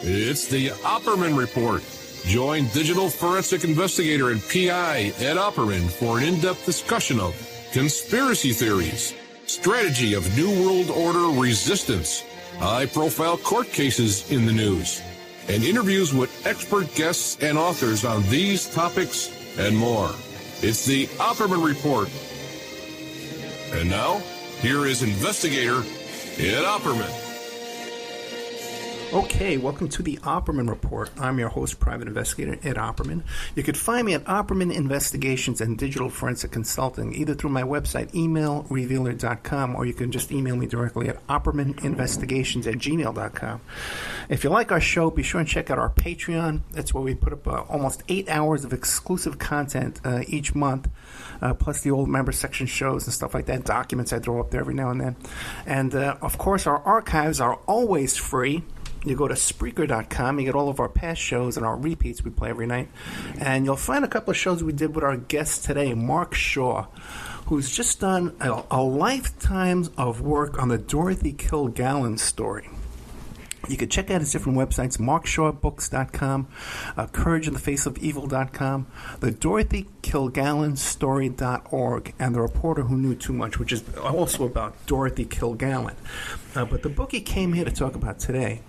It's the Opperman Report. Join digital forensic investigator and PI Ed Opperman for an in-depth discussion of conspiracy theories, strategy of New World Order resistance, high-profile court cases in the news, and interviews with expert guests and authors on these topics and more. It's the Opperman Report. And now, here is investigator Ed Opperman. Okay, welcome to the Opperman Report. I'm your host, Private Investigator Ed Opperman. You can find me at Opperman Investigations and Digital Forensic Consulting, either through my website, emailrevealer.com, or you can just email me directly at oppermaninvestigations@gmail.com. If you like our show, be sure and check out our Patreon. That's where we put up almost 8 hours of exclusive content each month, plus the old member section shows and stuff like that, documents I throw up there every now and then. And, of course, our archives are always free. You go to Spreaker.com, you get all of our past shows and our repeats we play every night. And you'll find a couple of shows we did with our guest today, Mark Shaw, who's just done a lifetime of work on the Dorothy Kilgallen story. You can check out his different websites, markshawbooks.com, courageinthefaceofevil.com, the Dorothy Kilgallen Story.org, and The Reporter Who Knew Too Much, which is also about Dorothy Kilgallen. But the book he came here to talk about today,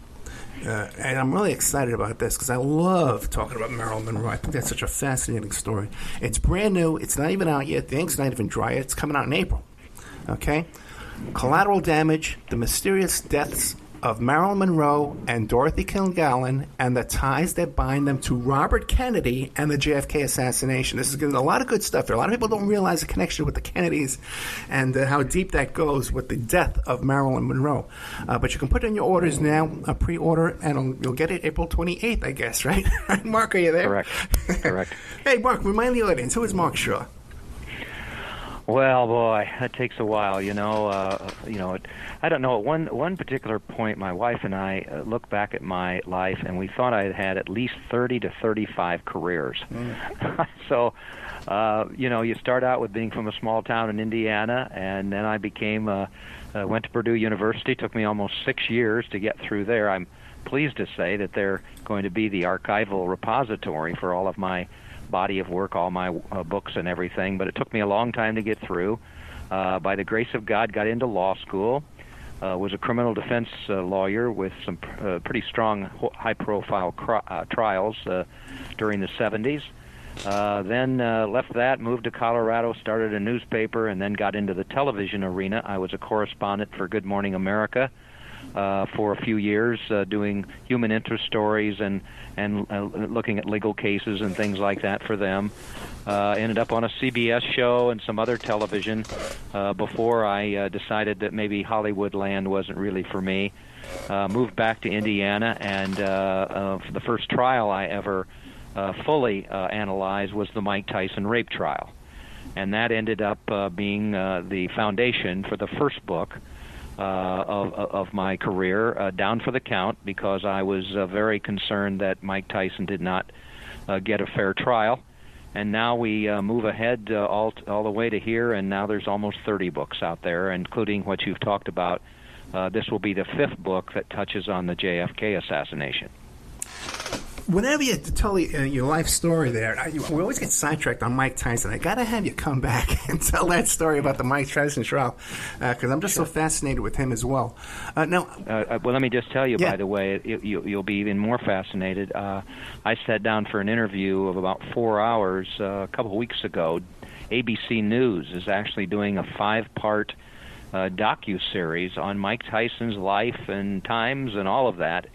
and I'm really excited about this because I love talking about Marilyn Monroe. I think that's such a fascinating story. It's brand new. It's not even out yet. The ink's not even dry yet. It's coming out in April. Okay? Collateral Damage, The Mysterious Deaths of Marilyn Monroe and Dorothy Kilgallen and the Ties That Bind Them to Robert Kennedy and the JFK Assassination. This is a lot of good stuff there. A lot of people don't realize the connection with the Kennedys and how deep that goes with the death of Marilyn Monroe. But you can put in your orders now, a pre-order, and you'll get it April 28th, I guess, right? Mark, are you there? Correct. Hey, Mark, remind the audience, who is Mark Shaw? Well, boy, that takes a while, I don't know. At one particular point, my wife and I looked back at my life, and we thought I had at least 30 to 35 careers. So, you start out with being from a small town in Indiana, and then I went to Purdue University. It took me almost 6 years to get through there. I'm pleased to say that they're going to be the archival repository for all of my body of work, all my books and everything, but it took me a long time to get through. By the grace of God, got into law school, was a criminal defense lawyer with some pretty strong high-profile trials during the 70s. Then left that, moved to Colorado, started a newspaper, and then got into the television arena. I was a correspondent for Good Morning America for a few years, doing human interest stories and looking at legal cases and things like that for them. Ended up on a CBS show and some other television before I decided that maybe Hollywood land wasn't really for me. Moved back to Indiana, and the first trial I ever fully analyzed was the Mike Tyson rape trial. And that ended up being the foundation for the first book of my career, Down for the Count, because I was very concerned that Mike Tyson did not get a fair trial. And now we move ahead all the way to here, and now there's almost 30 books out there, including what you've talked about. This will be the 5th book that touches on the JFK assassination. Whenever you tell your life story there, we always get sidetracked on Mike Tyson. I got to have you come back and tell that story about the Mike Tyson trial, because I'm just so fascinated with him as well. Well, let me just tell you, by the way, you'll be even more fascinated. I sat down for an interview of about 4 hours a couple of weeks ago. ABC News is actually doing a 5-part docu-series on Mike Tyson's life and times and all of that.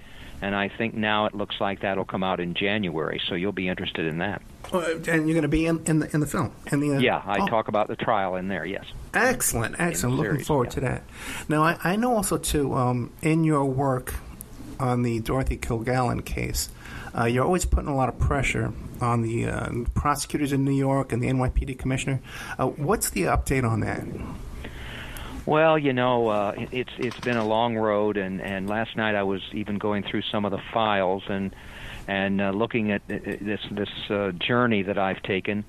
And I think now it looks like that'll come out in January, so you'll be interested in that. And you're going to be in the film? I talk about the trial in there, yes. Excellent. Looking forward to that. Now, I know also, too, in your work on the Dorothy Kilgallen case, you're always putting a lot of pressure on the prosecutors in New York and the NYPD commissioner. What's the update on that? Well, it's been a long road, and last night I was even going through some of the files and looking at this journey that I've taken.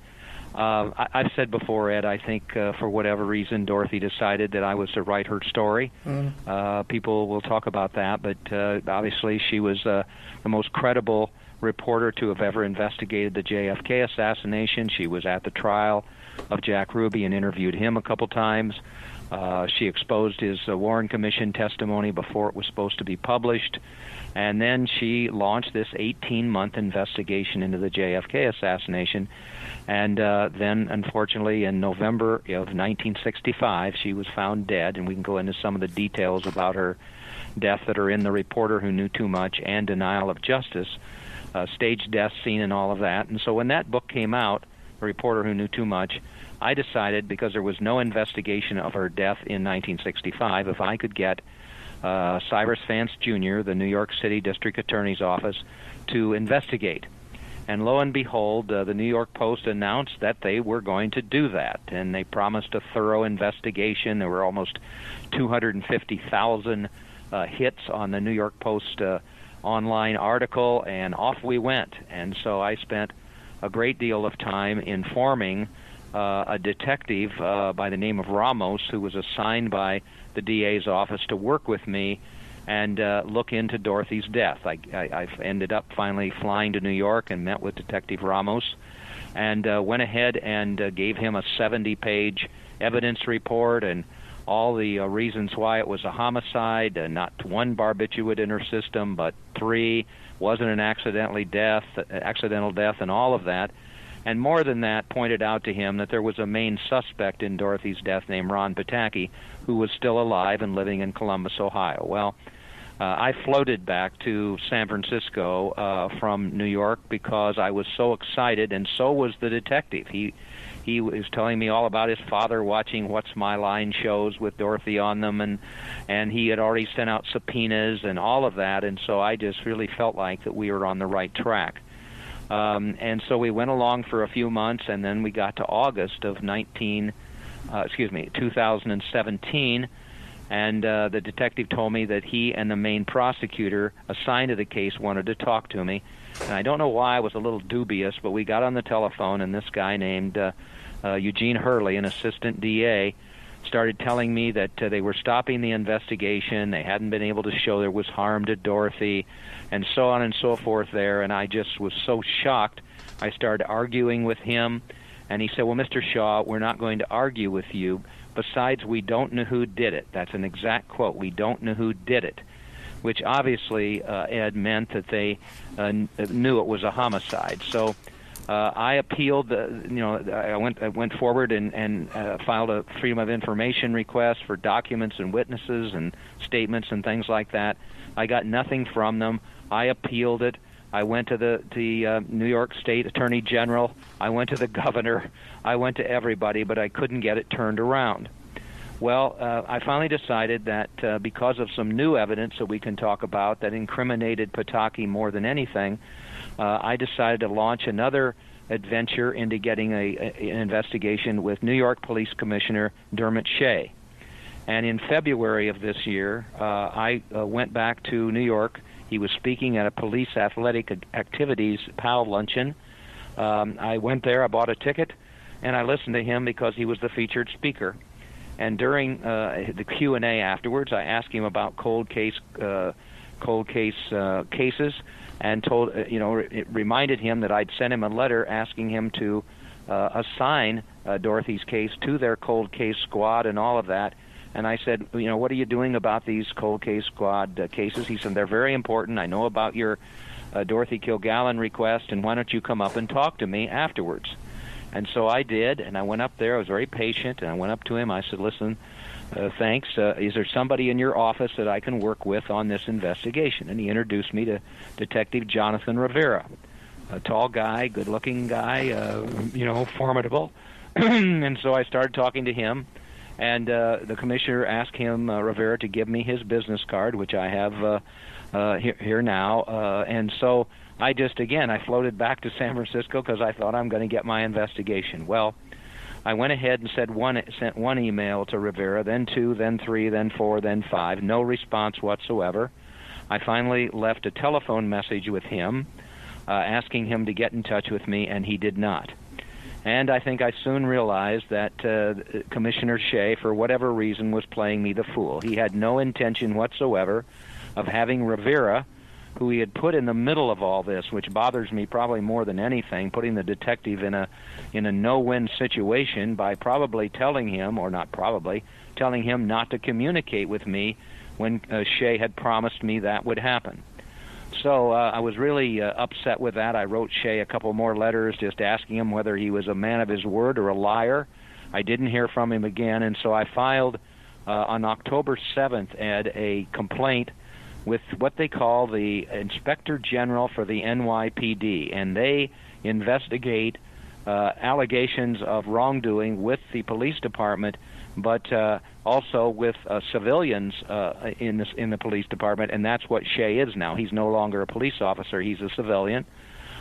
I've said before, Ed, I think for whatever reason, Dorothy decided that I was to write her story. People will talk about that, but obviously she was the most credible reporter to have ever investigated the JFK assassination. She was at the trial of Jack Ruby and interviewed him a couple times. She exposed his Warren Commission testimony before it was supposed to be published. And then she launched this 18-month investigation into the JFK assassination. And then, unfortunately, in November of 1965, she was found dead. And we can go into some of the details about her death that are in The Reporter Who Knew Too Much and Denial of Justice, staged death scene and all of that. And so when that book came out, The Reporter Who Knew Too Much, I decided, because there was no investigation of her death in 1965, if I could get Cyrus Vance Jr., the New York City District Attorney's Office, to investigate. And lo and behold, the New York Post announced that they were going to do that, and they promised a thorough investigation. There were almost 250,000 hits on the New York Post online article, and off we went. And so I spent a great deal of time informing a detective by the name of Ramos, who was assigned by the DA's office to work with me and look into Dorothy's death. I ended up finally flying to New York and met with Detective Ramos and went ahead and gave him a 70-page evidence report and all the reasons why it was a homicide, not one barbiturate in her system, but 3, wasn't an accidental death, and all of that. And more than that, pointed out to him that there was a main suspect in Dorothy's death named Ron Pataki, who was still alive and living in Columbus, Ohio. Well, I floated back to San Francisco from New York because I was so excited, and so was the detective. He was telling me all about his father watching What's My Line shows with Dorothy on them, and he had already sent out subpoenas and all of that, and so I just really felt like that we were on the right track. And so we went along for a few months, and then we got to August of 2017, and the detective told me that he and the main prosecutor assigned to the case wanted to talk to me. And I don't know why I was a little dubious, but we got on the telephone, and this guy named Eugene Hurley, an assistant DA, started telling me that they were stopping the investigation. They hadn't been able to show there was harm to Dorothy, and so on and so forth there. And I just was so shocked. I started arguing with him, and he said, well, Mr. Shaw, we're not going to argue with you. Besides, we don't know who did it. That's an exact quote. We don't know who did it, which obviously, Ed, meant that they knew it was a homicide. So I appealed. I went forward and filed a Freedom of Information request for documents and witnesses and statements and things like that. I got nothing from them. I appealed it. I went to the New York State Attorney General. I went to the governor. I went to everybody, but I couldn't get it turned around. Well, I finally decided that because of some new evidence that we can talk about that incriminated Pataki more than anything, I decided to launch another adventure into getting an investigation with New York Police Commissioner Dermot Shea. And in February of this year, I went back to New York. He was speaking at a police athletic activities PAL luncheon. I went there, I bought a ticket, and I listened to him because he was the featured speaker. And during the Q&A afterwards, I asked him about cold case cases, and it reminded him that I'd sent him a letter asking him to assign Dorothy's case to their cold case squad and all of that. And I said, what are you doing about these cold case squad cases? He said, they're very important. I know about your Dorothy Kilgallen request, and why don't you come up and talk to me afterwards? And so I did, and I went up there. I was very patient, and I went up to him. I said, listen, thanks. Is there somebody in your office that I can work with on this investigation? And he introduced me to Detective Jonathan Rivera, a tall guy, good-looking guy, formidable. And so I started talking to him, and the commissioner asked him, Rivera, to give me his business card, which I have here now. And so I floated back to San Francisco because I thought I'm going to get my investigation. Well, I went ahead and sent one email to Rivera, then 2, then 3, then 4, then 5. No response whatsoever. I finally left a telephone message with him asking him to get in touch with me, and he did not. And I think I soon realized that Commissioner Shea, for whatever reason, was playing me the fool. He had no intention whatsoever of having Rivera, who he had put in the middle of all this, which bothers me probably more than anything, putting the detective in a no-win situation by probably telling him, or not probably, telling him not to communicate with me when Shea had promised me that would happen. So I was really upset with that. I wrote Shea a couple more letters just asking him whether he was a man of his word or a liar. I didn't hear from him again, and so I filed on October 7th, Ed, a complaint with what they call the Inspector General for the NYPD, and they investigate allegations of wrongdoing with the police department, but also with civilians in the police department, and that's what Shea is now. He's no longer a police officer. He's a civilian.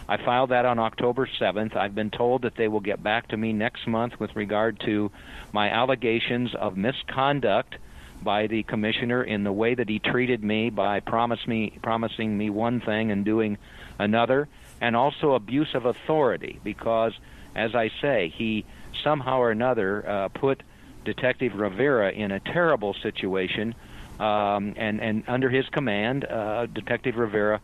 I filed that on October 7th. I've been told that they will get back to me next month with regard to my allegations of misconduct by the commissioner in the way that he treated me by promising me one thing and doing another, and also abuse of authority because, as I say, he somehow or another put Detective Rivera in a terrible situation, and under his command, Detective Rivera,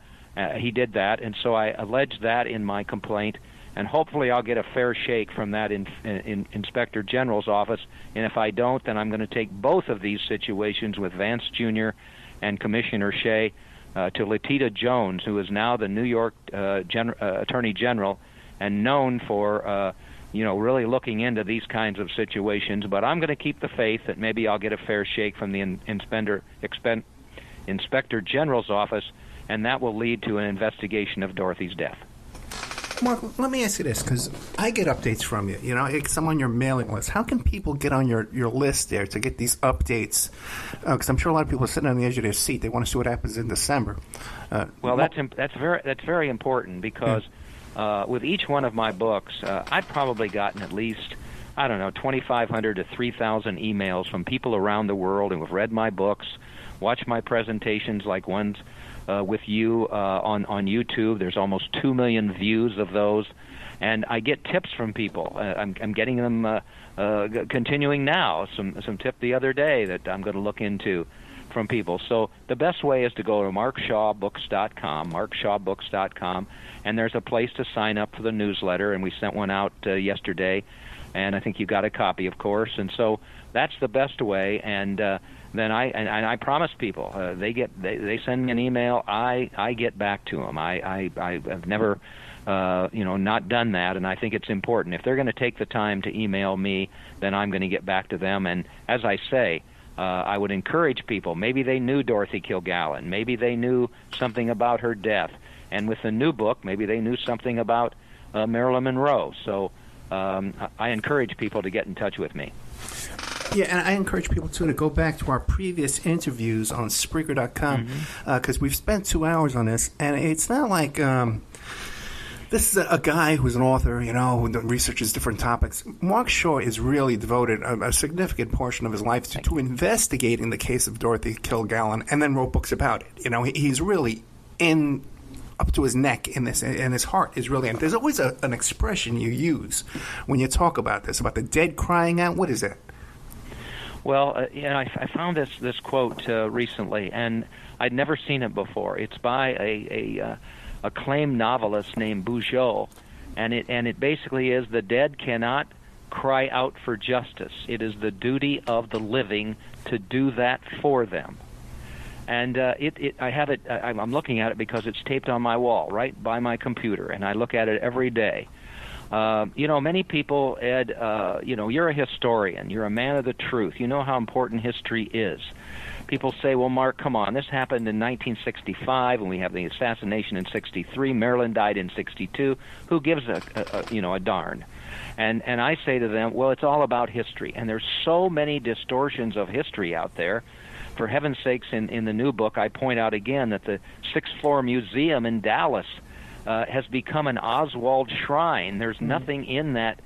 he did that, and so I allege that in my complaint, and hopefully I'll get a fair shake from that in Inspector General's office, and if I don't, then I'm going to take both of these situations with Vance Jr. and Commissioner Shea to Letitia Jones, who is now the New York Attorney General and known for really looking into these kinds of situations. But I'm going to keep the faith that maybe I'll get a fair shake from the Inspector General's office, and that will lead to an investigation of Dorothy's death. Mark, let me ask you this, because I get updates from you. I'm on your mailing list. How can people get on your list there to get these updates? Because I'm sure a lot of people are sitting on the edge of their seat. They want to see what happens in December. Well, that's very important because with each one of my books, I've probably gotten at least, 2,500 to 3,000 emails from people around the world who have read my books, watched my presentations like ones with you on YouTube. There's almost 2 million views of those, and I get tips from people. I'm getting them continuing now. Some tip the other day that I'm going to look into from people. So the best way is to go to markshawbooks.com, and there's a place to sign up for the newsletter, and we sent one out yesterday, and I think you got a copy, of course, and so that's the best way, and then I promise people they send me an email, I get back to them. I've never not done that, and I think it's important. If they're going to take the time to email me, then I'm going to get back to them, and as I say, I would encourage people. Maybe they knew Dorothy Kilgallen. Maybe they knew something about her death. And with the new book, maybe they knew something about Marilyn Monroe. So I encourage people to get in touch with me. Yeah, and I encourage people, too, to go back to our previous interviews on Spreaker.com because we've spent 2 hours on this. And it's not like this is a guy who's an author, who researches different topics. Mark Shaw is really devoted a significant portion of his life to investigating the case of Dorothy Kilgallen and then wrote books about it. He's really up to his neck in this, and his heart is really in. There's always an expression you use when you talk about this, about the dead crying out. What is it? Well, I found this quote recently, and I'd never seen it before. It's by a acclaimed novelist named Bugeaud, and it basically is, the dead cannot cry out for justice. It is the duty of the living to do that for them. And I have it. I'm looking at it because it's taped on my wall right by my computer, and I look at it every day. Many people, Ed, you're a historian. You're a man of the truth. You know how important history is. People say, well, Mark, come on. This happened in 1965, and we have the assassination in 63. Marilyn died in 62. Who gives a darn? And I say to them, well, it's all about history. And there's so many distortions of history out there. For heaven's sakes, in the new book, I point out again that the Sixth Floor Museum in Dallas has become an Oswald shrine. There's nothing in that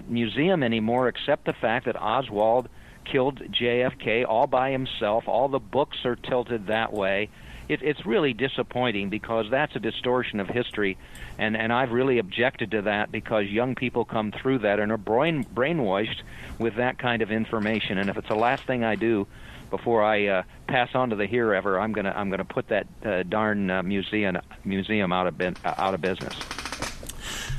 museum anymore except the fact that Oswald killed JFK all by himself. All the books are tilted that way. It's really disappointing because that's a distortion of history, and I've really objected to that because young people come through that and are brainwashed with that kind of information. And if it's the last thing I do before I pass on to the herever, I'm gonna put that darn museum out of business.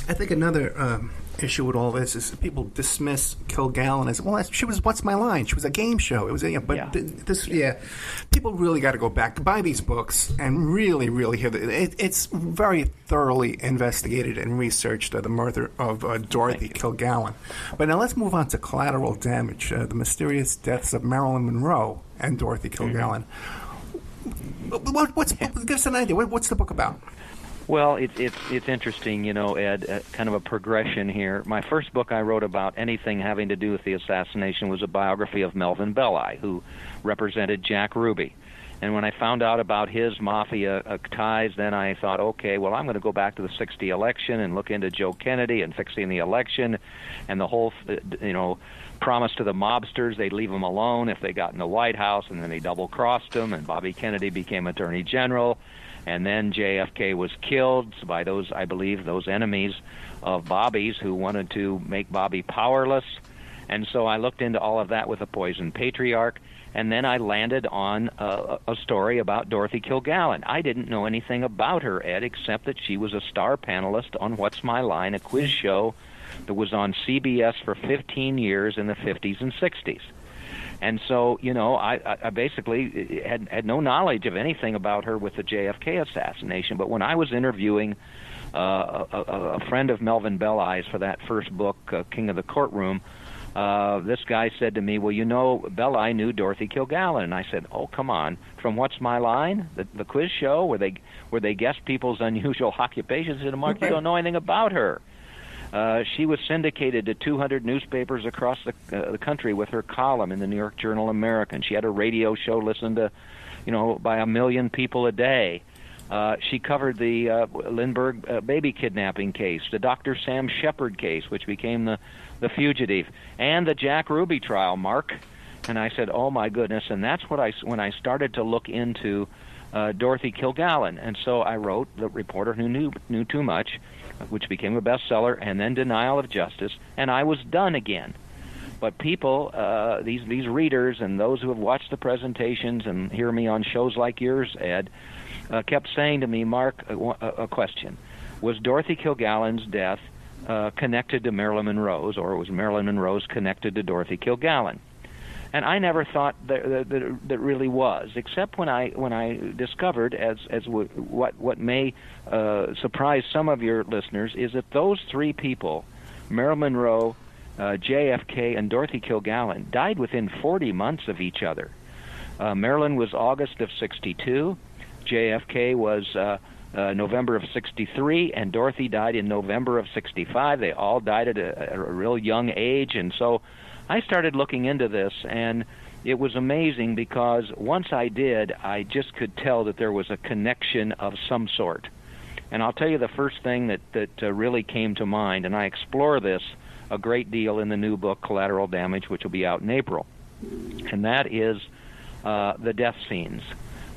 I think another issue with all this is people dismiss Kilgallen as, well, she was What's My Line? She was a game show. It was people really got to go back, buy these books, and really, really hear it's very thoroughly investigated and researched, the murder of Dorothy Kilgallen. But now let's move on to Collateral Damage, the mysterious deaths of Marilyn Monroe and Dorothy Kilgallen. Give us an idea. What's the book about? Well, it's interesting, Ed, kind of a progression here. My first book I wrote about anything having to do with the assassination was a biography of Melvin Belli, who represented Jack Ruby. And when I found out about his mafia ties, then I thought, okay, well, I'm going to go back to the 60 election and look into Joe Kennedy and fixing the election and the whole, promise to the mobsters they'd leave them alone if they got in the White House, and then they double-crossed them, and Bobby Kennedy became Attorney General. And then JFK was killed by those enemies of Bobby's who wanted to make Bobby powerless. And so I looked into all of that with the Poison Patriarch, and then I landed on a story about Dorothy Kilgallen. I didn't know anything about her, Ed, except that she was a star panelist on What's My Line, a quiz show that was on CBS for 15 years in the 50s and 60s. And so, I basically had no knowledge of anything about her with the JFK assassination. But when I was interviewing a friend of Melvin Belli's for that first book, King of the Courtroom, this guy said to me, well, Belli knew Dorothy Kilgallen. And I said, oh, come on. From What's My Line, the quiz show where they guessed people's unusual occupations? And Mark, you don't know anything about her. She was syndicated to 200 newspapers across the country with her column in the New York Journal American. She had a radio show listened to, by 1 million people a day. She covered the Lindbergh baby kidnapping case, the Dr. Sam Shepard case, which became the fugitive, and the Jack Ruby trial, Mark. And I said, oh, my goodness. And that's when I started to look into Dorothy Kilgallen. And so I wrote The Reporter Who Knew Too Much, which became a bestseller, and then Denial of Justice, and I was done again. But people, these readers and those who have watched the presentations and hear me on shows like yours, Ed, kept saying to me, Mark, a question. Was Dorothy Kilgallen's death connected to Marilyn Monroe's, or was Marilyn Monroe's connected to Dorothy Kilgallen? And I never thought that really was, except when I discovered, as what may surprise some of your listeners, is that those three people, Marilyn Monroe, JFK, and Dorothy Kilgallen, died within 40 months of each other. Marilyn was August of '62, JFK was November of '63, and Dorothy died in November of '65. They all died at a real young age, and so I started looking into this, and it was amazing because once I did, I just could tell that there was a connection of some sort. And I'll tell you the first thing that really came to mind, and I explore this a great deal in the new book, Collateral Damage, which will be out in April, and that is the death scenes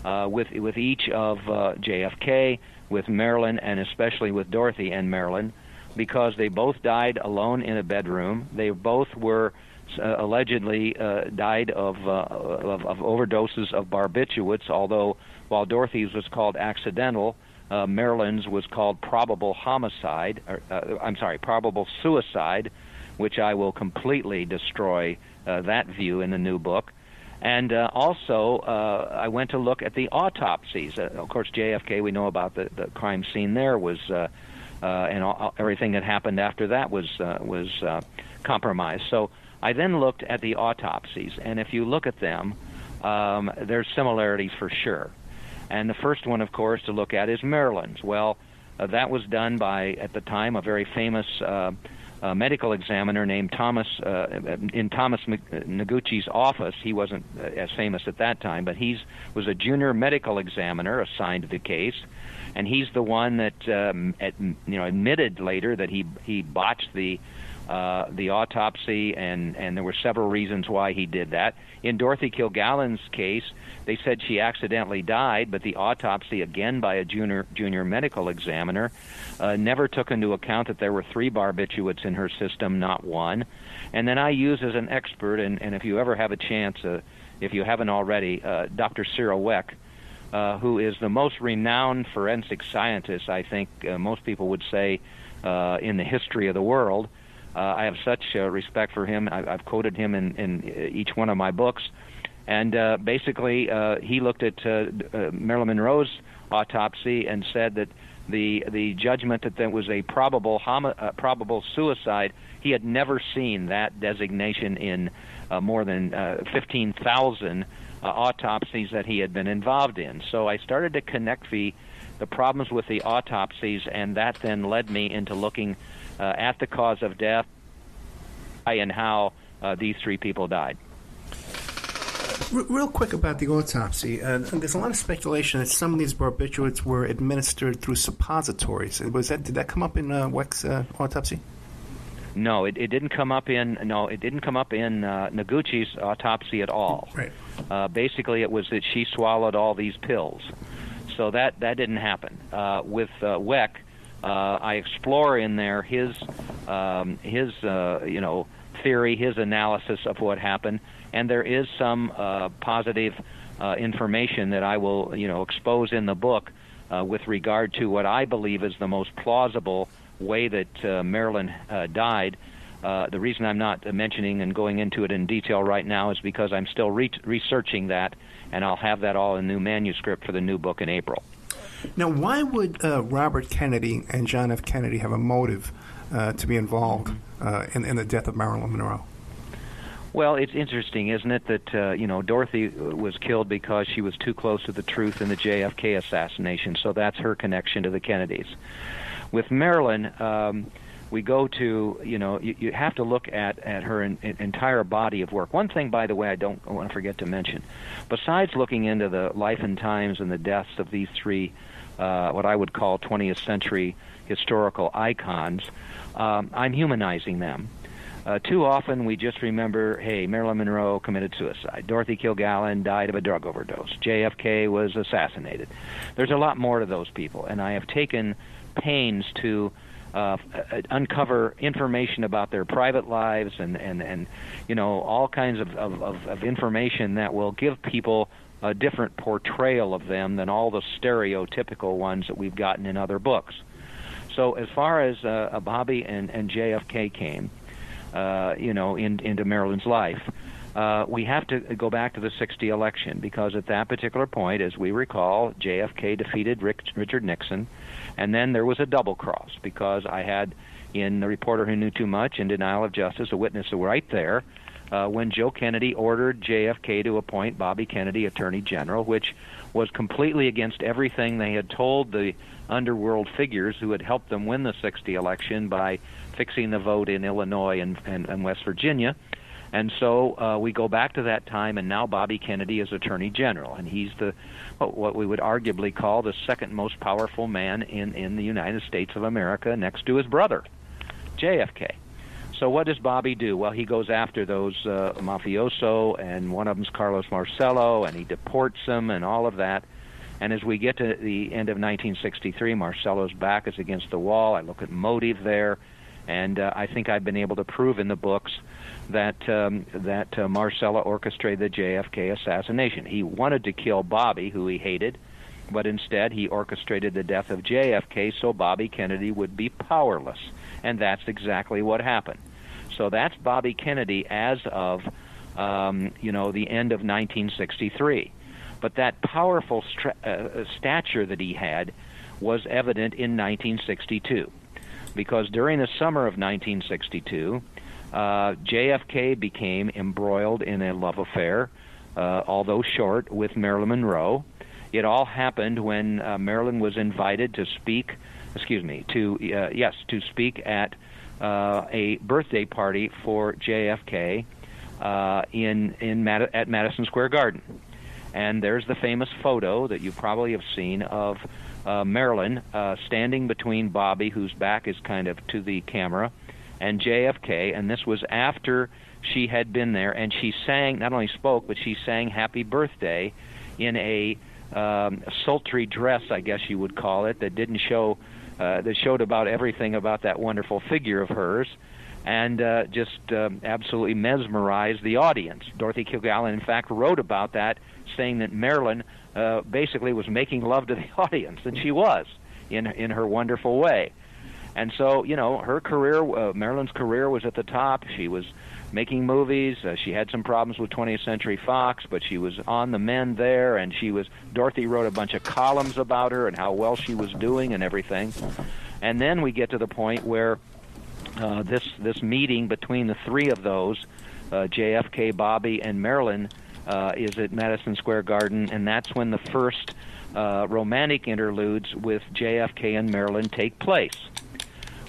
with each of JFK, with Marilyn, and especially with Dorothy and Marilyn, because they both died alone in a bedroom. They both were allegedly died of overdoses of barbiturates, although while Dorothy's was called accidental, Marilyn's was called probable probable suicide, which I will completely destroy that view in the new book. And also, I went to look at the autopsies. Of course, JFK, we know about the crime scene there was, and everything that happened after that was compromised. So I then looked at the autopsies, and if you look at them, there's similarities for sure. And the first one, of course, to look at is Marilyn's. Well, that was done by, at the time, a very famous medical examiner named Thomas, in Thomas Noguchi's office. He wasn't as famous at that time, but he was a junior medical examiner assigned to the case, and he's the one that admitted later that he botched the the autopsy, and there were several reasons why he did that. In Dorothy Kilgallen's case, they said she accidentally died, but the autopsy, again by a junior medical examiner, never took into account that there were 3 barbiturates in her system, not 1. And then I use as an expert, and if you ever have a chance, if you haven't already, Dr. Cyril Weck, who is the most renowned forensic scientist, I think most people would say, in the history of the world. I have such respect for him. I've quoted him in each one of my books. And basically, he looked at Marilyn Monroe's autopsy and said that the judgment that there was a probable suicide, he had never seen that designation in more than 15,000 autopsies that he had been involved in. So I started to connect the problems with the autopsies, and that then led me into looking at the cause of death and how these 3 people died. Real quick about the autopsy, there's a lot of speculation that some of these barbiturates were administered through suppositories. Did that come up in Weck's autopsy? No, it didn't come up in Noguchi's autopsy at all. Right. Basically, it was that she swallowed all these pills, so that didn't happen. With Weck, I explore in there his theory, his analysis of what happened, and there is some positive information that I will expose in the book with regard to what I believe is the most plausible way that Marilyn died. The reason I'm not mentioning and going into it in detail right now is because I'm still researching that, and I'll have that all in new manuscript for the new book in April. Now, why would Robert Kennedy and John F. Kennedy have a motive to be involved in the death of Marilyn Monroe? Well, it's interesting, isn't it, that Dorothy was killed because she was too close to the truth in the JFK assassination, so that's her connection to the Kennedys. With Marilyn, we go to, you have to look at her entire body of work. One thing, by the way, I don't want to forget to mention, besides looking into the life and times and the deaths of these 3, what I would call 20th century historical icons, I'm humanizing them. Too often we just remember, hey, Marilyn Monroe committed suicide. Dorothy Kilgallen died of a drug overdose. JFK was assassinated. There's a lot more to those people, and I have taken pains to uncover information about their private lives and all kinds of information that will give people a different portrayal of them than all the stereotypical ones that we've gotten in other books. So as far as Bobby and JFK came, into Marilyn's life, we have to go back to the '60 election, because at that particular point, as we recall, JFK defeated Richard Nixon, and then there was a double cross, because I had in The Reporter Who Knew Too Much and Denial of Justice a witness right there when Joe Kennedy ordered JFK to appoint Bobby Kennedy Attorney General, which was completely against everything they had told the underworld figures who had helped them win the '60 election by fixing the vote in Illinois and West Virginia. And so we go back to that time, and now Bobby Kennedy is Attorney General, and he's what we would arguably call the second most powerful man in the United States of America, next to his brother, JFK. So what does Bobby do? Well, he goes after those mafioso, and one of them's Carlos Marcello, and he deports them and all of that. And as we get to the end of 1963, Marcello's back is against the wall. I look at motive there, and I think I've been able to prove in the books that Marcello orchestrated the JFK assassination. He wanted to kill Bobby, who he hated, but instead he orchestrated the death of JFK so Bobby Kennedy would be powerless. And that's exactly what happened. So that's Bobby Kennedy as of, the end of 1963. But that powerful stature that he had was evident in 1962, because during the summer of 1962, JFK became embroiled in a love affair, although short, with Marilyn Monroe. It all happened when Marilyn was invited to speak. To speak at a birthday party for JFK at Madison Square Garden. And there's the famous photo that you probably have seen of Marilyn standing between Bobby, whose back is kind of to the camera, and JFK, and this was after she had been there, and she sang, not only spoke, but she sang Happy Birthday in a sultry dress, I guess you would call it, that didn't show, that showed about everything about that wonderful figure of hers, and just absolutely mesmerized the audience. Dorothy Kilgallen, in fact, wrote about that, saying that Marilyn basically was making love to the audience, and she was, in her wonderful way. And so, her career, Marilyn's career was at the top. She was making movies. She had some problems with 20th Century Fox, but she was on the mend there, and Dorothy wrote a bunch of columns about her and how well she was doing and everything. And then we get to the point where this meeting between the three of those, JFK, Bobby, and Marilyn, is at Madison Square Garden, and that's when the first romantic interludes with JFK and Marilyn take place.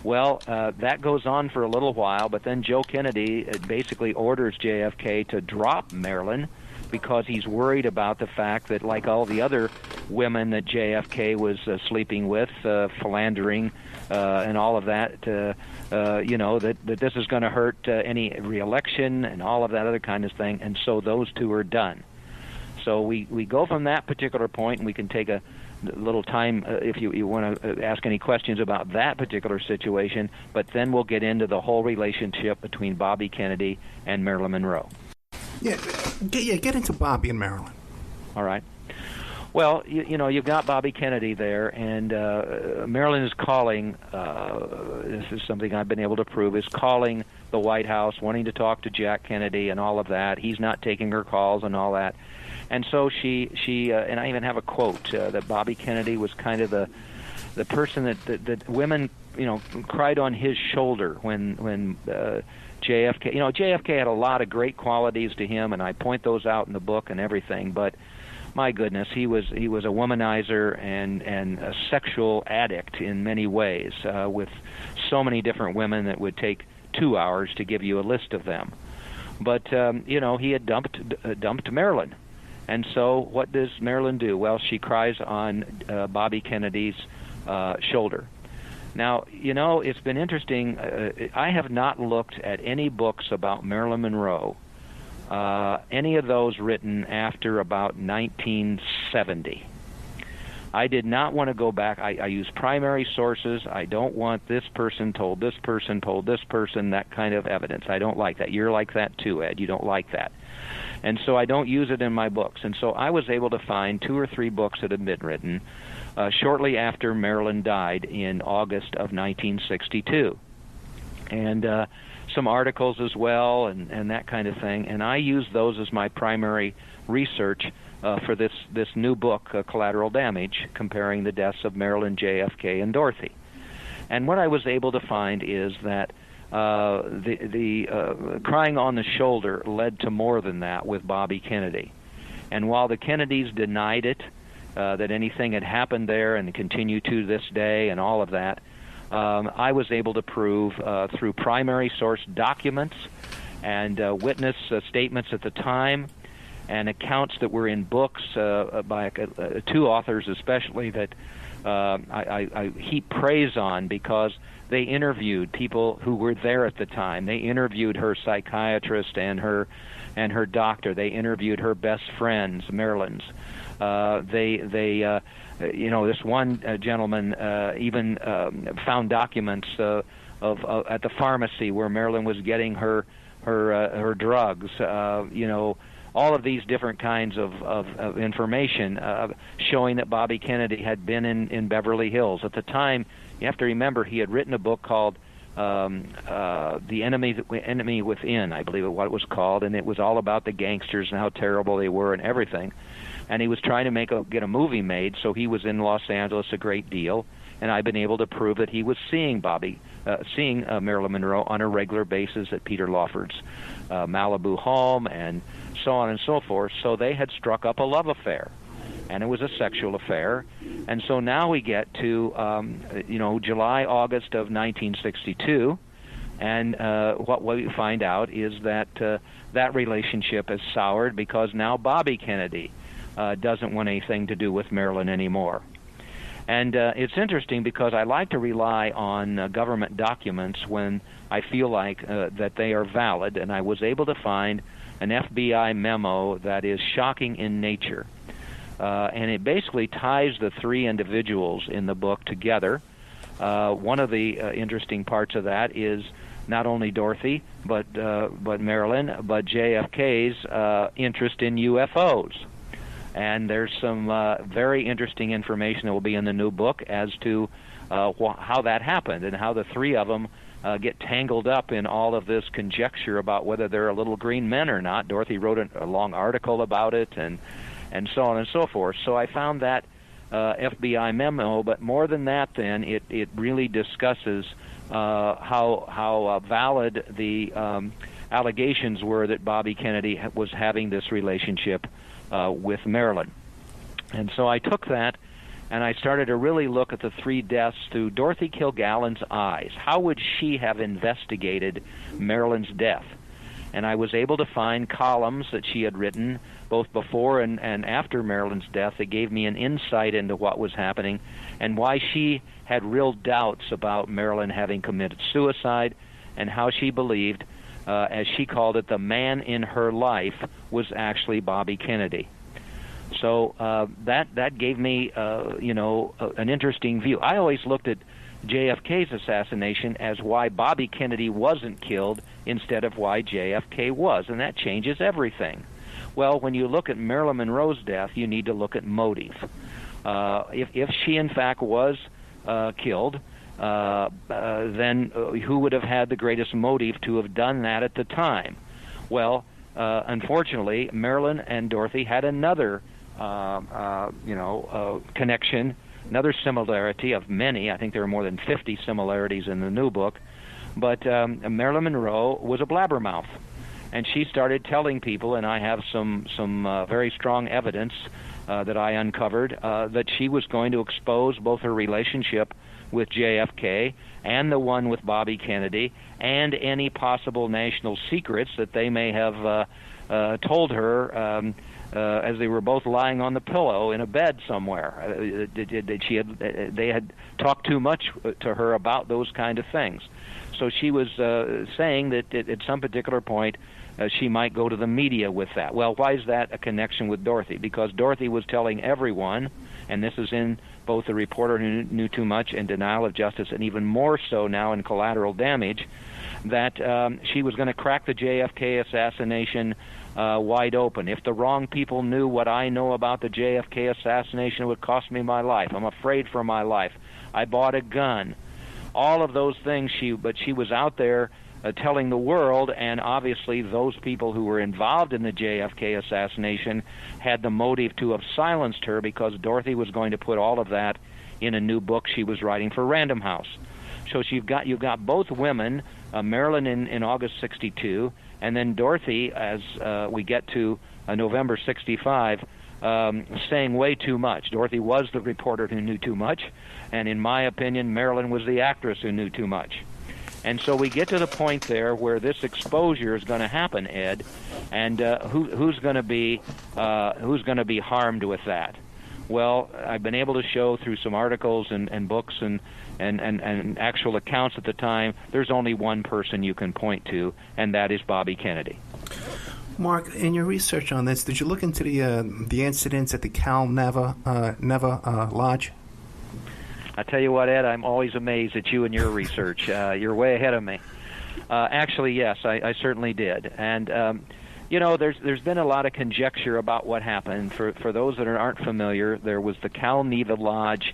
Well, that goes on for a little while, but then Joe Kennedy basically orders JFK to drop Marilyn because he's worried about the fact that, like all the other women that JFK was sleeping with, philandering, and all of that, that this is going to hurt any re-election and all of that other kind of thing, and so those two are done. So we go from that particular point, and we can take a little time if you want to ask any questions about that particular situation, but then we'll get into the whole relationship between Bobby Kennedy and Marilyn Monroe. Yeah, get into Bobby and Marilyn. All right. Well, you've got Bobby Kennedy there, and Marilyn is calling, this is something I've been able to prove, is calling the White House, wanting to talk to Jack Kennedy and all of that. He's not taking her calls and all that. And so she and I even have a quote that Bobby Kennedy was kind of the person that women, cried on his shoulder when JFK. JFK had a lot of great qualities to him, and I point those out in the book and everything. But my goodness, he was a womanizer and a sexual addict in many ways, with so many different women that would take 2 hours to give you a list of them. But he had dumped Marilyn. And so what does Marilyn do? Well, she cries on Bobby Kennedy's shoulder. Now, it's been interesting. I have not looked at any books about Marilyn Monroe, any of those written after about 1970. I did not want to go back. I use primary sources. I don't want this person told this person, that kind of evidence. I don't like that. You're like that too, Ed. You don't like that. And so I don't use it in my books. And so I was able to find 2 or 3 books that had been written shortly after Marilyn died in August of 1962. And some articles as well and that kind of thing. And I used those as my primary research for this new book, Collateral Damage, comparing the deaths of Marilyn, JFK, and Dorothy. And what I was able to find is that the crying on the shoulder led to more than that with Bobby Kennedy. And while the Kennedys denied it, that anything had happened there and continue to this day and all of that, I was able to prove through primary source documents and witness statements at the time and accounts that were in books by 2 authors especially that I heap praise on because they interviewed people who were there at the time. They interviewed her psychiatrist and her doctor. They interviewed her best friends, Marilyn's. This one gentleman even found documents of at the pharmacy where Marilyn was getting her drugs. All of these different kinds of information showing that Bobby Kennedy had been in Beverly Hills. At the time, you have to remember, he had written a book called The Enemy Within, I believe what it was called, and it was all about the gangsters and how terrible they were and everything. And he was trying to get a movie made, so he was in Los Angeles a great deal, and I've been able to prove that he was seeing Marilyn Monroe on a regular basis at Peter Lawford's Malibu home and so on and so forth. So they had struck up a love affair, and it was a sexual affair. And so now we get to July, August of 1962, and what we find out is that that relationship is soured because now Bobby Kennedy doesn't want anything to do with Marilyn anymore. And it's interesting because I like to rely on government documents when I feel like that they are valid, and I was able to find an FBI memo that is shocking in nature. And it basically ties the three individuals in the book together. One of the interesting parts of that is not only Dorothy, but Marilyn, but JFK's interest in UFOs. And there's some very interesting information that will be in the new book as to how that happened and how the three of them get tangled up in all of this conjecture about whether they're little green men or not. Dorothy wrote a long article about it, and so on and so forth. So I found that FBI memo, but more than that, then it really discusses how valid the allegations were that Bobby Kennedy was having this relationship with Marilyn. And so I took that and I started to really look at the three deaths through Dorothy Kilgallen's eyes. How would she have investigated Marilyn's death? And I was able to find columns that she had written both before and after Marilyn's death that gave me an insight into what was happening and why she had real doubts about Marilyn having committed suicide, and how she believed, as she called it, the man in her life was actually Bobby Kennedy. So that gave me, an interesting view. I always looked at JFK's assassination as why Bobby Kennedy wasn't killed instead of why JFK was, and that changes everything. Well, when you look at Marilyn Monroe's death, you need to look at motive. If she, in fact, was killed, then who would have had the greatest motive to have done that at the time? Well, unfortunately, Marilyn and Dorothy had another, connection, another similarity of many. I think there are more than 50 similarities in the new book. But Marilyn Monroe was a blabbermouth, and she started telling people, and I have some very strong evidence that I uncovered, that she was going to expose both her relationship with JFK and the one with Bobby Kennedy and any possible national secrets that they may have told her as they were both lying on the pillow in a bed somewhere. They had talked too much to her about those kind of things. So she was saying that at some particular point she might go to the media with that. Well, why is that a connection with Dorothy? Because Dorothy was telling everyone, and this is in both The Reporter Who Knew Too Much and Denial of Justice, and even more so now in Collateral Damage, that she was going to crack the JFK assassination wide open. If the wrong people knew what I know about the JFK assassination, it would cost me my life. I'm afraid for my life. I bought a gun. All of those things, but she was out there telling the world, and obviously those people who were involved in the JFK assassination had the motive to have silenced her, because Dorothy was going to put all of that in a new book she was writing for Random House. So you've got both women, Marilyn in August 62, and then Dorothy as we get to November 65, saying way too much. Dorothy was the reporter who knew too much, and in my opinion, Marilyn was the actress who knew too much. And so we get to the point there where this exposure is going to happen, Ed, and who's going to be harmed with that? Well, I've been able to show through some articles and books and actual accounts at the time, there's only one person you can point to, and that is Bobby Kennedy. Mark, in your research on this, did you look into the incidents at the Cal Neva Lodge? I tell you what, Ed, I'm always amazed at you and your research. You're way ahead of me. Actually, yes, I certainly did. And, there's been a lot of conjecture about what happened. For those that aren't familiar, there was the Cal Neva Lodge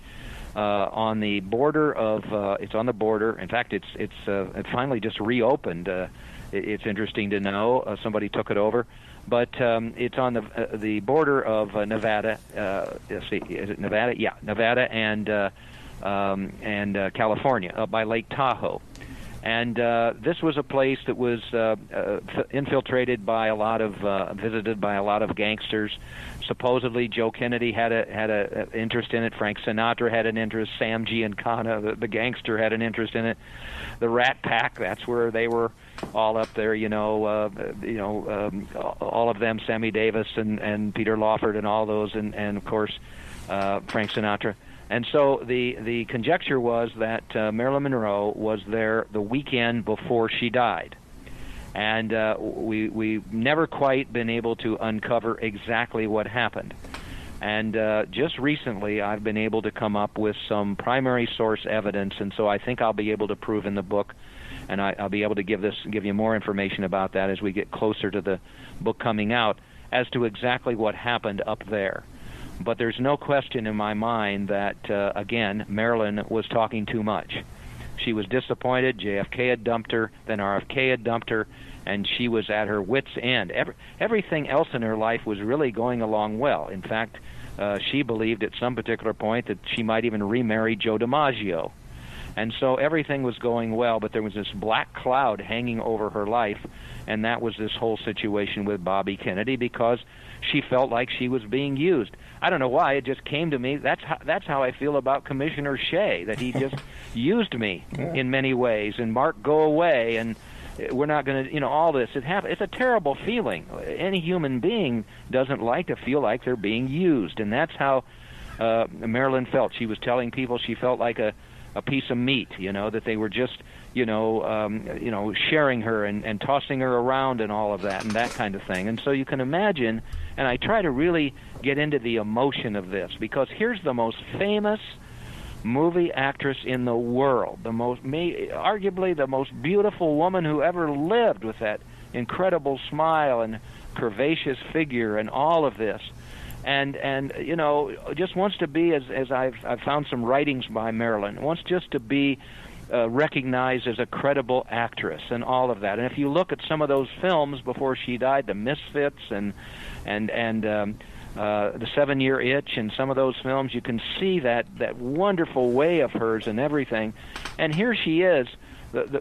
on the border of, it's on the border. In fact, it finally just reopened. It's interesting to know. Somebody took it over. But it's on the border of Nevada. Let's see, is it Nevada? Yeah, Nevada and California, by Lake Tahoe. And this was a place that was infiltrated by a lot of, visited by a lot of gangsters. Supposedly, Joe Kennedy had a interest in it. Frank Sinatra had an interest. Sam Giancana, the gangster, had an interest in it. The Rat Pack, that's where they were all up there. All of them, Sammy Davis and Peter Lawford and all those, and of course Frank Sinatra. And so the conjecture was that Marilyn Monroe was there the weekend before she died. And we've never quite been able to uncover exactly what happened. And just recently, I've been able to come up with some primary source evidence, and so I think I'll be able to prove in the book, and I'll be able to give you more information about that as we get closer to the book coming out, as to exactly what happened up there. But there's no question in my mind that, again, Marilyn was talking too much. She was disappointed. JFK had dumped her, then RFK had dumped her, and she was at her wit's end. Everything else in her life was really going along well. In fact, she believed at some particular point that she might even remarry Joe DiMaggio. And so everything was going well, but there was this black cloud hanging over her life, and that was this whole situation with Bobby Kennedy, because she felt like she was being used. I don't know why, it just came to me. That's how I feel about Commissioner Shea, that he just used me in many ways. And Mark, go away, and we're not going to, all this. It's a terrible feeling. Any human being doesn't like to feel like they're being used, and that's how Marilyn felt. She was telling people she felt like a piece of meat, that they were just, sharing her and tossing her around and all of that and that kind of thing. And so you can imagine, and I try to really get into the emotion of this, because here's the most famous movie actress in the world, arguably the most beautiful woman who ever lived, with that incredible smile and curvaceous figure and all of this. And just wants to be, as I've found some writings by Marilyn, wants just to be recognized as a credible actress and all of that. And if you look at some of those films before she died, The Misfits and The 7-Year Itch, and some of those films, you can see that wonderful way of hers and everything. And here she is.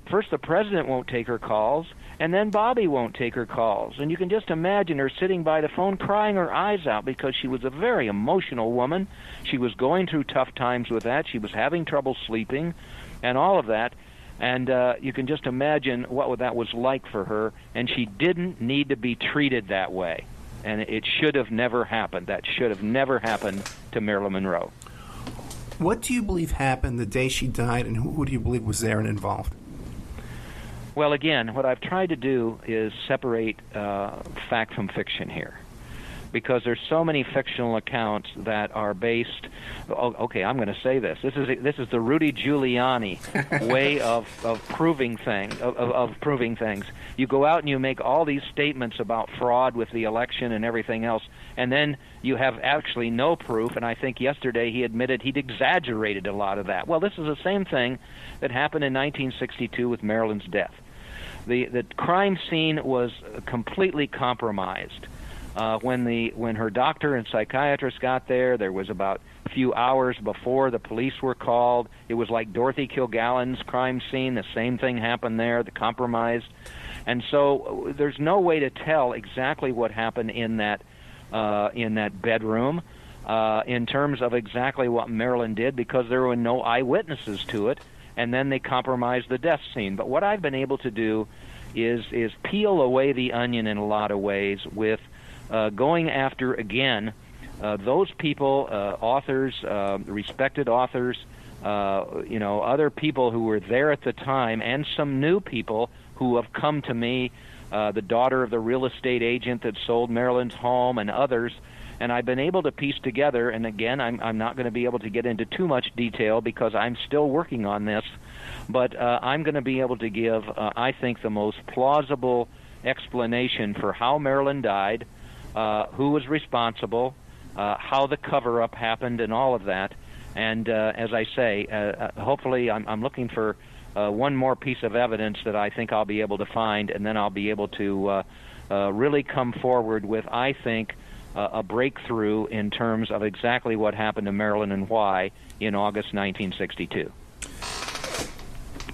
First, the president won't take her calls, and then Bobby won't take her calls. And you can just imagine her sitting by the phone crying her eyes out, because she was a very emotional woman. She was going through tough times with that. She was having trouble sleeping and all of that. And you can just imagine what that was like for her. And she didn't need to be treated that way. And it should have never happened. That should have never happened to Marilyn Monroe. What do you believe happened the day she died, and who do you believe was there and involved? Well, again, what I've tried to do is separate fact from fiction here, because there's so many fictional accounts that are based. Okay, I'm going to say this. This is the Rudy Giuliani way of proving things. You go out and you make all these statements about fraud with the election and everything else, and then you have actually no proof. And I think yesterday he admitted he'd exaggerated a lot of that. Well, this is the same thing that happened in 1962 with Marilyn's death. The crime scene was completely compromised. When her doctor and psychiatrist got there was about a few hours before the police were called. It was like Dorothy Kilgallen's crime scene. The same thing happened there, the compromise. And so there's no way to tell exactly what happened in that bedroom in terms of exactly what Marilyn did, because there were no eyewitnesses to it, and then they compromised the death scene. But what I've been able to do is peel away the onion in a lot of ways with going after, again, those people, authors, respected authors, other people who were there at the time, and some new people who have come to me, the daughter of the real estate agent that sold Marilyn's home and others. And I've been able to piece together, and again, I'm not going to be able to get into too much detail because I'm still working on this, but I'm going to be able to give, I think, the most plausible explanation for how Marilyn died, who was responsible, how the cover-up happened, and all of that. And as I say, hopefully I'm looking for one more piece of evidence that I think I'll be able to find, and then I'll be able to really come forward with, I think, a breakthrough in terms of exactly what happened to Marilyn and why in August 1962.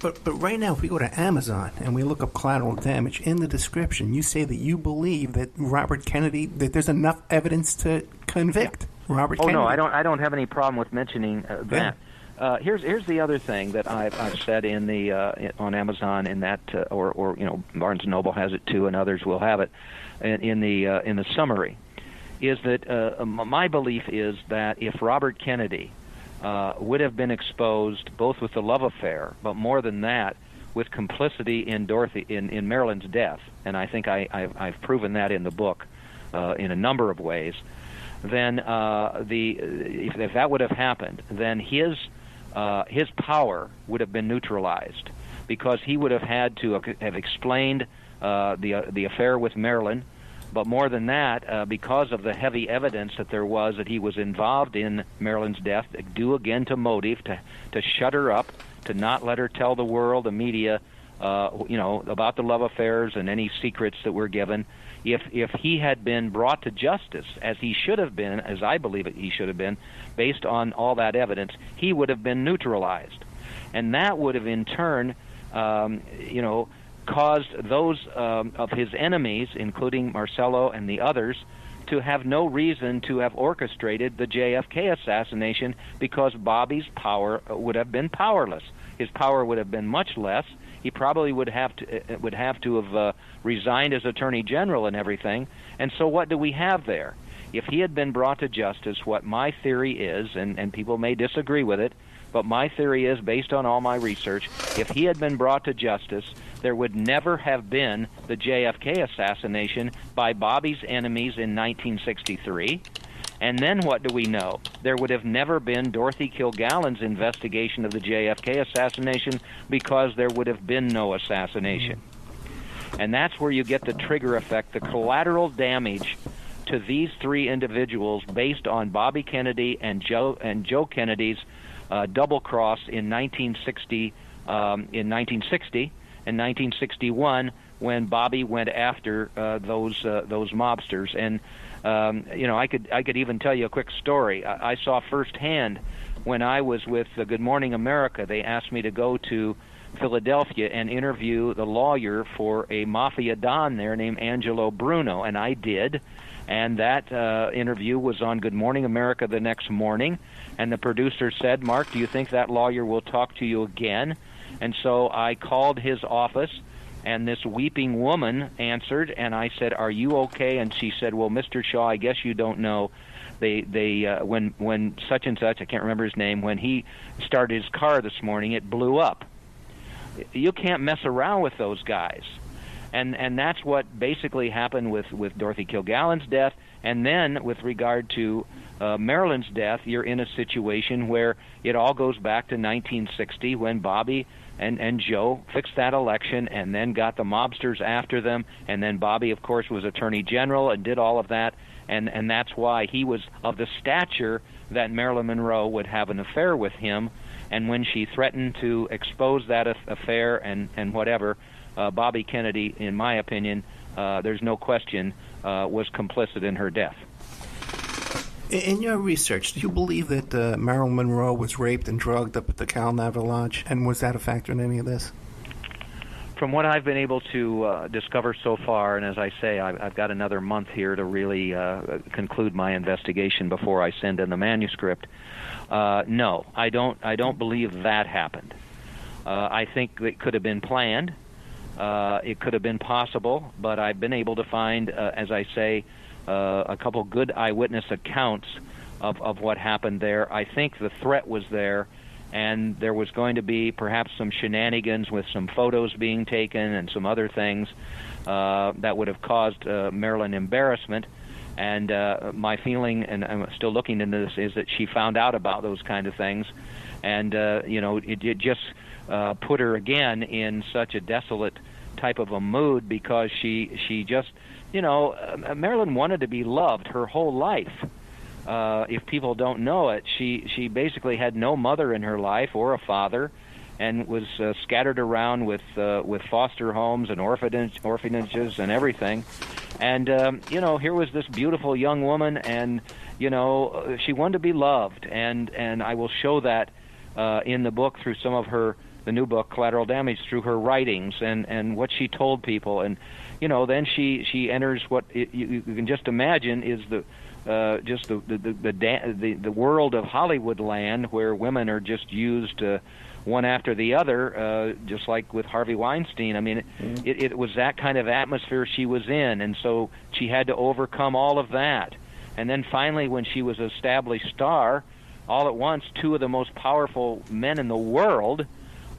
But right now, if we go to Amazon and we look up collateral damage, in the description, you say that you believe that Robert Kennedy, that there's enough evidence to convict Robert Kennedy. Oh, no, I don't have any problem with mentioning that. Here's the other thing that I've said in the on Amazon, in that or Barnes and Noble has it too, and others will have it in the summary, is that my belief is that if Robert Kennedy would have been exposed both with the love affair, but more than that, with complicity in in Marilyn's death. And I think I've proven that in the book in a number of ways. Then if that would have happened, then his power would have been neutralized, because he would have had to have explained the affair with Marilyn. But more than that, because of the heavy evidence that there was that he was involved in Marilyn's death, due again to motive, to shut her up, to not let her tell the world, the media, about the love affairs and any secrets that were given. If he had been brought to justice, as he should have been, as I believe he should have been, based on all that evidence, he would have been neutralized. And that would have in turn, caused those of his enemies, including Marcello and the others, to have no reason to have orchestrated the JFK assassination, because Bobby's power would have been powerless. His power would have been much less. He probably would have to have resigned as Attorney General and everything. And so what do we have there? If he had been brought to justice, what my theory is, and people may disagree with it, but my theory is, based on all my research, if he had been brought to justice, there would never have been the JFK assassination by Bobby's enemies in 1963. And then what do we know? There would have never been Dorothy Kilgallen's investigation of the JFK assassination, because there would have been no assassination. And that's where you get the trigger effect, the collateral damage to these three individuals based on Bobby Kennedy and Joe Kennedy's double cross in 1960 and 1961, when Bobby went after those mobsters. And I could even tell you a quick story. I saw firsthand when I was with Good Morning America. They asked me to go to Philadelphia and interview the lawyer for a mafia don there named Angelo Bruno, and I did. And that interview was on Good Morning America the next morning. And the producer said, "Mark, do you think that lawyer will talk to you again?" And so I called his office, and this weeping woman answered, and I said, "Are you okay?" And she said, "Well, Mr. Shaw, I guess you don't know. When such and such, I can't remember his name, when he started his car this morning, it blew up. You can't mess around with those guys." And that's what basically happened with Dorothy Kilgallen's death. And then with regard to Marilyn's death, you're in a situation where it all goes back to 1960, when Bobby and Joe fixed that election and then got the mobsters after them. And then Bobby, of course, was Attorney General and did all of that. And that's why he was of the stature that Marilyn Monroe would have an affair with him. And when she threatened to expose that affair and whatever, Bobby Kennedy, in my opinion, there's no question, was complicit in her death. In your research, do you believe that Marilyn Monroe was raped and drugged up at the Cal Naval Lodge, and was that a factor in any of this? From what I've been able to discover so far, and as I say, I've got another month here to really conclude my investigation before I send in the manuscript. No, I don't believe that happened. I think it could have been planned. It could have been possible, but I've been able to find, as I say, a couple good eyewitness accounts of what happened there. I think the threat was there, and there was going to be perhaps some shenanigans with some photos being taken and some other things that would have caused Marilyn embarrassment. And my feeling, and I'm still looking into this, is that she found out about those kind of things, and it just put her again in such a desolate type of a mood, because she just, Marilyn wanted to be loved her whole life. If people don't know it, she basically had no mother in her life or a father, and was scattered around with foster homes and orphanages and everything. And here was this beautiful young woman, and she wanted to be loved, and I will show that in the book through some of the new book, Collateral Damage, through her writings and what she told people. And then she enters what you can just imagine is the world of Hollywood land, where women are just used one after the other, just like with Harvey Weinstein. I mean, it was that kind of atmosphere she was in, and so she had to overcome all of that. And then finally, when she was an established star, all at once, two of the most powerful men in the world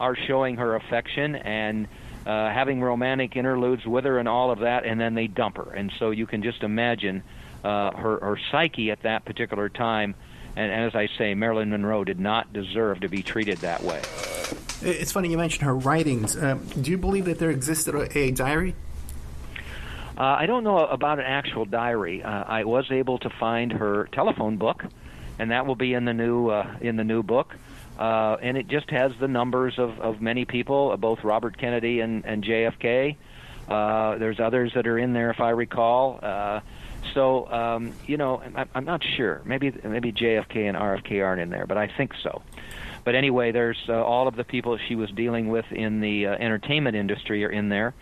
are showing her affection and having romantic interludes with her and all of that, and then they dump her. And so you can just imagine her psyche at that particular time. And as I say, Marilyn Monroe did not deserve to be treated that way. It's funny you mentioned her writings. Do you believe that there existed a diary? I don't know about an actual diary. I was able to find her telephone book, and that will be in the new book. And it just has the numbers of many people, both Robert Kennedy and JFK. There's others that are in there, if I recall. I'm not sure. Maybe JFK and RFK aren't in there, but I think so. But anyway, there's all of the people she was dealing with in the entertainment industry are in there.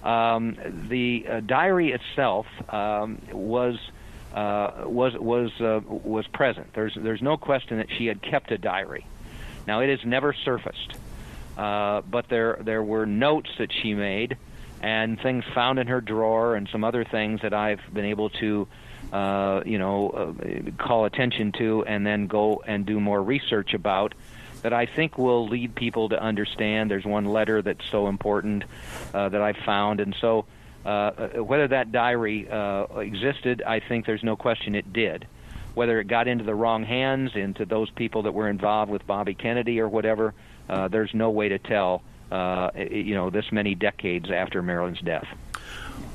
The diary itself was present. There's no question that she had kept a diary. Now it has never surfaced, but there were notes that she made and things found in her drawer and some other things that I've been able to call attention to and then go and do more research about that I think will lead people to understand. There's one letter that's so important that I found, and so whether that diary existed, I think there's no question it did. Whether it got into the wrong hands, into those people that were involved with Bobby Kennedy or whatever, there's no way to tell, this many decades after Marilyn's death.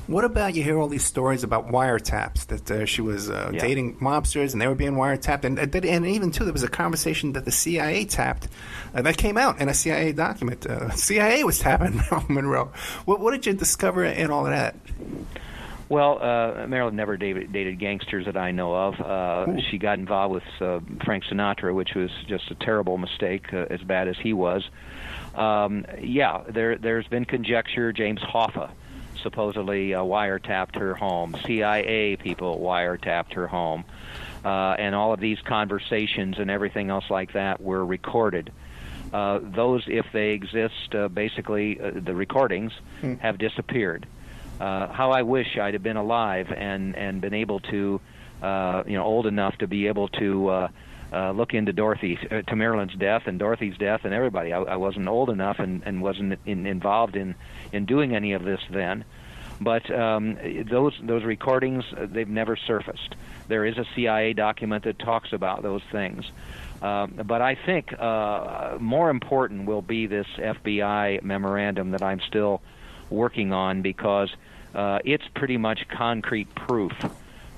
What about, you hear all these stories about wiretaps, that she was dating mobsters and they were being wiretapped, and even, too, there was a conversation that the CIA tapped, that came out in a CIA document. CIA was tapping Marilyn Monroe. What did you discover in all of that? Well, Marilyn never dated gangsters that I know of. She got involved with Frank Sinatra, which was just a terrible mistake, as bad as he was. There's been conjecture. James Hoffa supposedly wiretapped her home. CIA people wiretapped her home. And all of these conversations and everything else like that were recorded. Those, if they exist, the recordings have disappeared. How I wish I'd have been alive and been able to, old enough to be able to look into to Marilyn's death and Dorothy's death and everybody. I wasn't old enough and wasn't involved in doing any of this then. But those recordings, they've never surfaced. There is a CIA document that talks about those things. But I think more important will be this FBI memorandum that I'm still working on, because it's pretty much concrete proof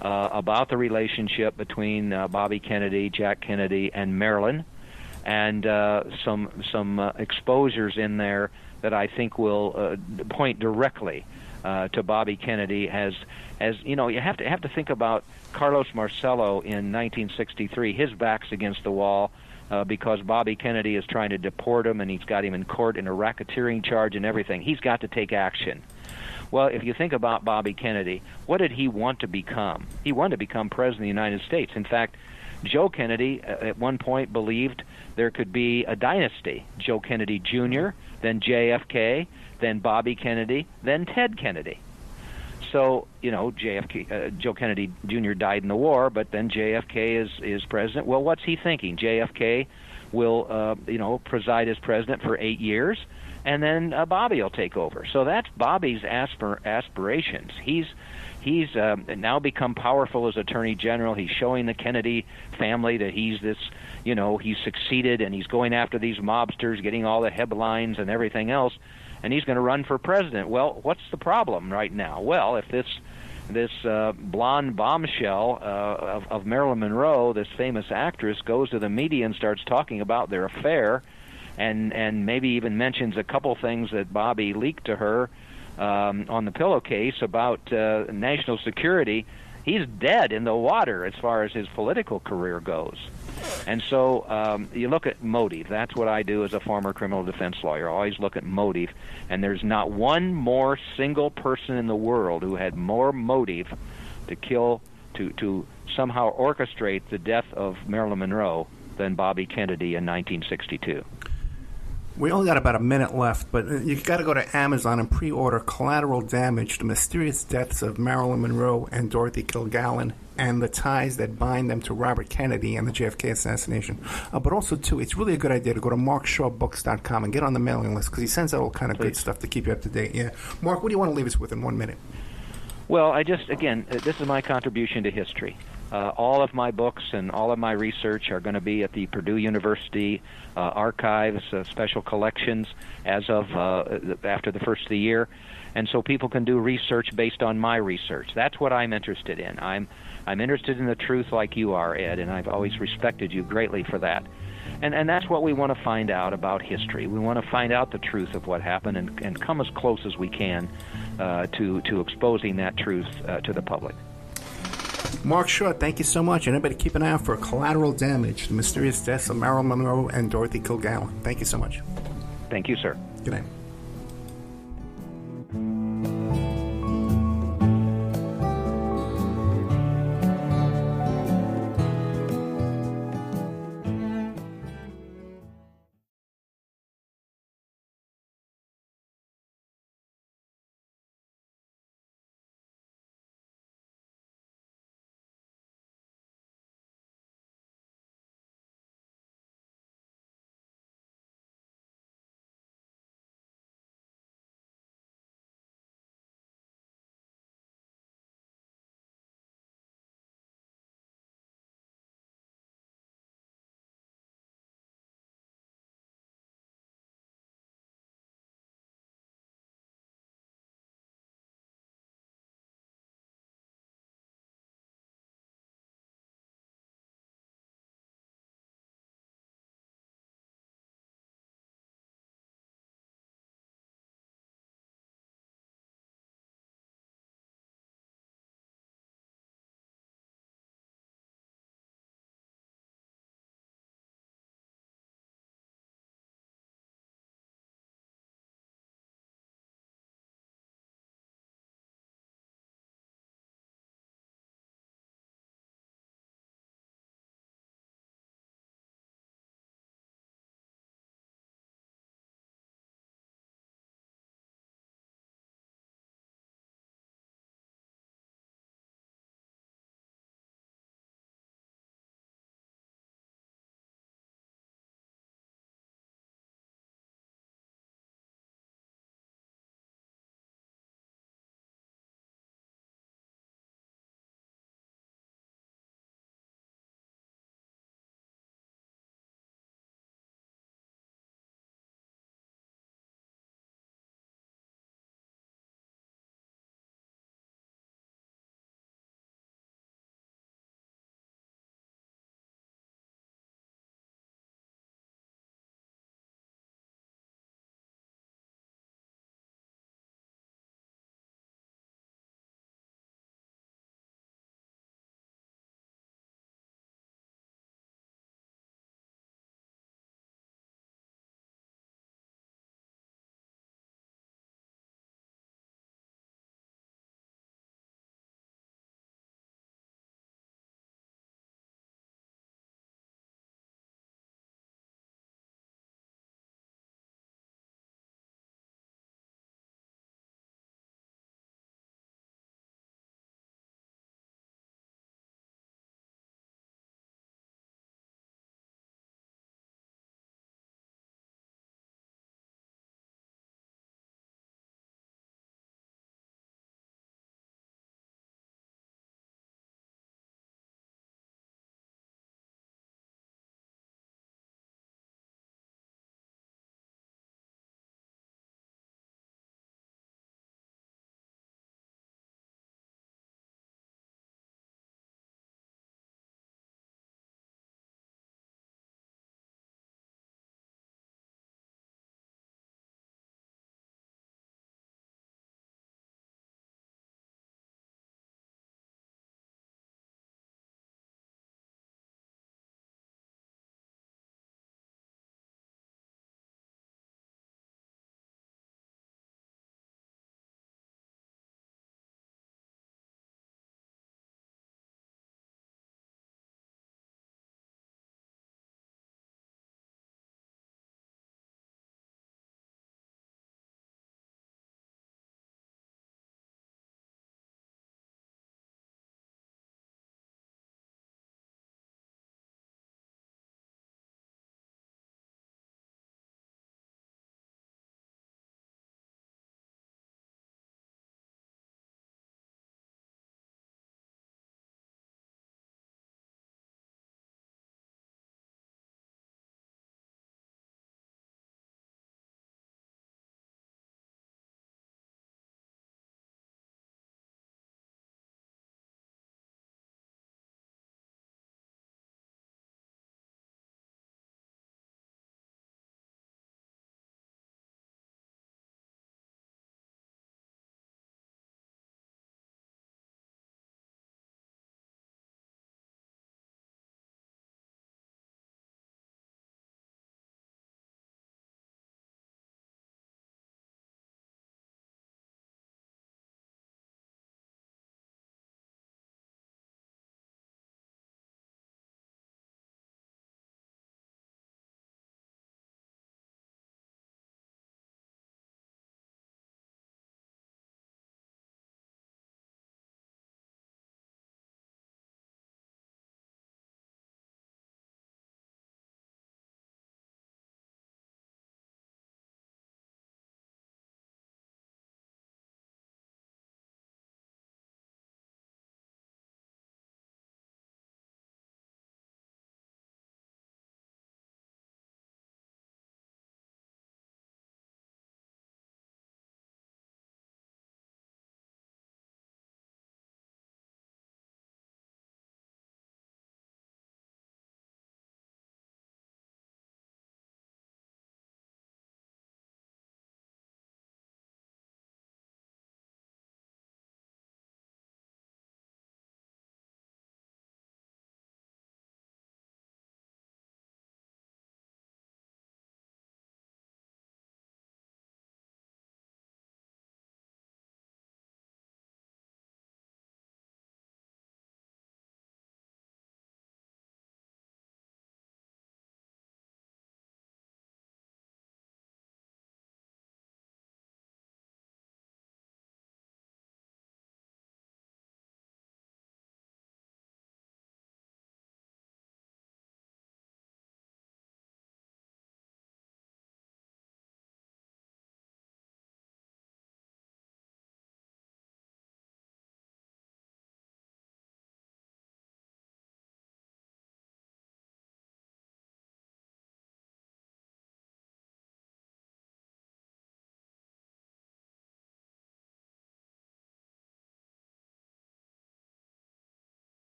about the relationship between Bobby Kennedy, Jack Kennedy, and Marilyn, and some exposures in there that I think will point directly to Bobby Kennedy as you have to think about Carlos Marcello in 1963. His back's against the wall because Bobby Kennedy is trying to deport him, and he's got him in court in a racketeering charge and everything. He's got to take action. Well, if you think about Bobby Kennedy, what did he want to become? He wanted to become president of the United States. In fact, Joe Kennedy at one point believed there could be a dynasty. Joe Kennedy Jr., then JFK, then Bobby Kennedy, then Ted Kennedy. So, Joe Kennedy Jr. died in the war, but then JFK is president. Well, what's he thinking? JFK will, preside as president for 8 years, and then Bobby will take over. So that's Bobby's aspirations. He's now become powerful as Attorney General. He's showing the Kennedy family that he's this, he's succeeded, and he's going after these mobsters, getting all the headlines and everything else, and he's going to run for president. Well, what's the problem right now? Well, if this blonde bombshell of Marilyn Monroe, this famous actress, goes to the media and starts talking about their affair, and maybe even mentions a couple things that Bobby leaked to her on the pillowcase about national security, he's dead in the water as far as his political career goes. And so you look at motive. That's what I do as a former criminal defense lawyer. I always look at motive. And there's not one more single person in the world who had more motive to kill, to somehow orchestrate the death of Marilyn Monroe than Bobby Kennedy in 1962. We only got about a minute left, but you got to go to Amazon and pre-order Collateral Damage, The Mysterious Deaths of Marilyn Monroe and Dorothy Kilgallen, and the ties that bind them to Robert Kennedy and the JFK assassination. But also, too, it's really a good idea to go to markshawbooks.com and get on the mailing list, because he sends out all kind of good stuff to keep you up to date. Yeah, Mark, what do you want to leave us with in 1 minute? Well, this is my contribution to history. All of my books and all of my research are going to be at the Purdue University archives, special collections as of after the first of the year. And so people can do research based on my research. That's what I'm interested in. I'm interested in the truth like you are, Ed, and I've always respected you greatly for that. And that's what we want to find out about history. We want to find out the truth of what happened and come as close as we can to exposing that truth to the public. Mark Shaw, thank you so much. And everybody keep an eye out for Collateral Damage, The Mysterious Deaths of Marilyn Monroe and Dorothy Kilgallen. Thank you so much. Thank you, sir. Good night.